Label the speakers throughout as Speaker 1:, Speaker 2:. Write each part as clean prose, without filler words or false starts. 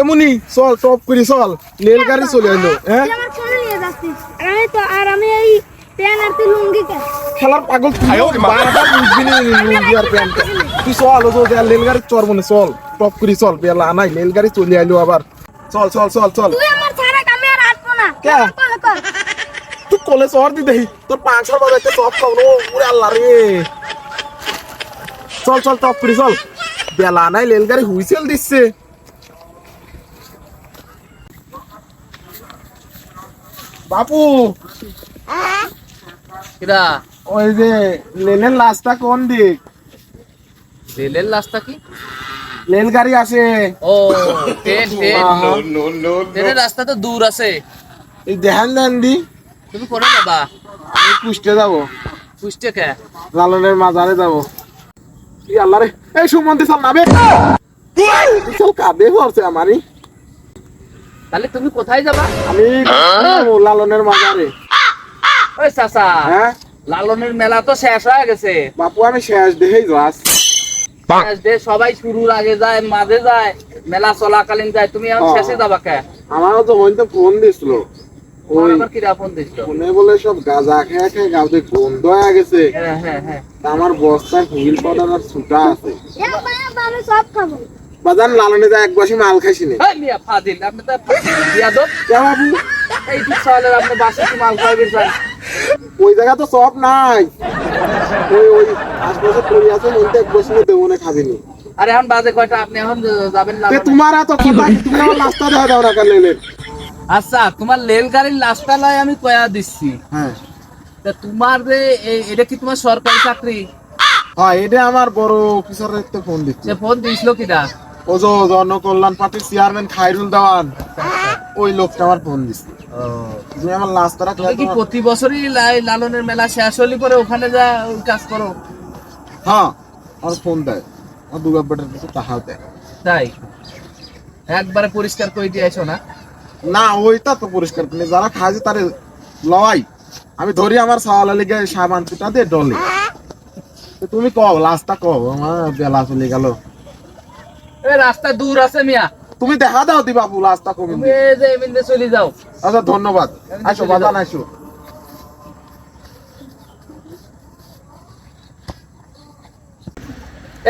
Speaker 1: এমনি চল টপ করি চল রেল গাড়ি চলে এলো হ্যাঁ
Speaker 2: আমার ফোন নিয়ে যাচ্ছিস আর আমি এই প্যান আর তুই লুঙ্গি কে
Speaker 1: খেলার পাগল বারবার বুঝবি নি লুঙ্গি আর প্যান্ট তুই চল ও রেল গাড়ি চড়বো না চল টপ করি চল বেলা নাই রেল গাড়ি চলে আইলো আবার চল চল চল চল
Speaker 2: তুই আমার ছাড়া কামে আর আসবো না
Speaker 1: কে?
Speaker 2: কল
Speaker 1: তুই কলে চড় দি দেখি তোর 500 বাজে একটা চপ খাবো ওরে আল্লাহ রে চল চল টপ করি চল বেলা নাই রেল গাড়ি হুইসেল দিচ্ছে বাপু
Speaker 3: কিরা
Speaker 1: ওই যে লেনের লাস্টটা কোন দিক
Speaker 3: রেলের রাস্তা কি
Speaker 1: রেল গাড়ি আছে
Speaker 3: ও ট্রেন ট্রেনের রাস্তা তো দূর আছে।
Speaker 1: এই দেখান দেন দি
Speaker 3: তুমি কোনে যাবা?
Speaker 1: আমি কুষ্টে যাবো
Speaker 3: পুষ্টে কে?
Speaker 1: লালনের মাজারে যাবো কি আল্লাহ রে এই সুমন্তি চল নাবে চল কাঁদে পড়ছে আমারই
Speaker 3: তাহলে তুমি কোথায় যাবা?
Speaker 1: আমি লালনের মাজারে
Speaker 3: ওই চাচা
Speaker 1: হ্যাঁ
Speaker 3: লালনের মেলা তো শেষ হয়ে গেছে।
Speaker 1: বাপু আমি শেষ দেখেই যাস
Speaker 3: শেষ দিয়ে সবাই শুরুর আগে যায় মাঝে যায় মেলা চলাকালীন যায়, তুমি এখন শেষে যাবা কে?
Speaker 1: আমারও তো হইতে ফোন দিছিল ওই
Speaker 3: আমার কিরা ফোন দিছিল?
Speaker 1: ফোনে বলে সব গাঁজা খেয়ে খেয়ে গাঁজে গন্ধ হয়ে গেছে
Speaker 3: হ্যাঁ হ্যাঁ হ্যাঁ
Speaker 1: তা আমার বস্তায় হুইল পাউডার আর ছুটা আছে
Speaker 2: আমি সব খাবো
Speaker 1: বাজান লালনে যা এক বসে মাল খাইছি নে
Speaker 3: এই মিয়া ফাজিল, আপনি তো বিয়াদব।
Speaker 1: কে বাবু
Speaker 3: এই ঠিক সালের আপনি বাসে কি মাল খাইবে চান?
Speaker 1: ওই জায়গা তো সব নাই ওই আশপাশে পড়ে আছে মনতে এক বসে দেবো না খাবিনি
Speaker 3: আরে এখন বাজে কয়টা? আপনি এখন যাবেন
Speaker 1: তে
Speaker 3: লালনে?
Speaker 1: তোমার এত কথা তুমি আমার রাস্তা দেখা দাও না কাল লেলের
Speaker 3: আচ্ছা তোমার রেলগাড়ির লাস্টটা লয় আমি কয়া দিচ্ছি।
Speaker 1: হ্যাঁ
Speaker 3: তা তোমার যে এটা কি তোমার সরকারি চাকরি?
Speaker 1: হ্যাঁ এটা আমার বড় অফিসারের তো ফোন দিচ্ছে
Speaker 3: সে ফোন দিয়েছিল কিনা?
Speaker 1: ও যে জনকল্যাণ পার্টির চেয়ারম্যান খায়রুল দেওয়ান ওই লোকটা আমার ফোন দিচ্ছে তুমি আমার রাস্তাটা
Speaker 3: তুমি কি প্রতি বছরই লালনের মেলা শেষ হলে পরে ওখানে যা ওই কাজ করো?
Speaker 1: হ্যাঁ আমার ফোন দেয় আমার দুর্গা বেটার কিছু তাহাও দেয়
Speaker 3: তাই একবারে পরিষ্কার করে দিয়ে আসো না?
Speaker 1: না ওইটা তো পরিষ্কার করে যারা খাইছে তারে লওয়াই আমি ধরি আমার সাওয়ালা লিগে সাবান চুটা দিয়ে ডলে তো তুমি কও লাস্টটা কও আমার বেলা চলে গেল
Speaker 3: এই রাস্তা দূর আছে মিয়া,
Speaker 1: তুমি দেখা দাও দি বাবু লাস্টটা কমিন
Speaker 3: তুমি এই যে এমনিতে চলে যাও।
Speaker 1: আচ্ছা ধন্যবাদ আসো বাজান আসো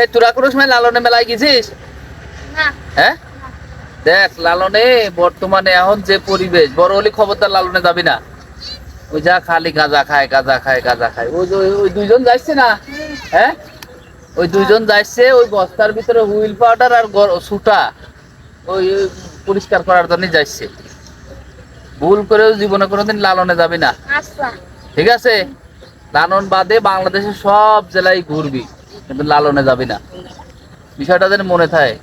Speaker 3: এই তোরা কোনো সময় লালনে মেলায় গেছিস?
Speaker 2: না
Speaker 3: হ্যাঁ দেখ লালনে বর্তমানে এখন যে পরিবেশ, বড় হলে খবরদার লালনে যাবি না। ওই যা খালি গাঁজা খায় গাঁজা খায় গাঁজা খায়। ওই যে ওই দুইজন যাচ্ছে না, হ্যাঁ ওই দুইজন যাচ্ছে ওই বস্তার ভিতরে হুইল পাউডার আর সুটা ওই পরিষ্কার করার জন্য যাচ্ছে। ভুল করেও জীবনে কোনোদিন লালনে যাবি না,
Speaker 2: আচ্ছা
Speaker 3: ঠিক আছে? লালন বাদে বাংলাদেশের সব জেলায় ঘুরবি, কিন্তু লালনে যাবি না, বিষয়টা যেন মনে থাকে।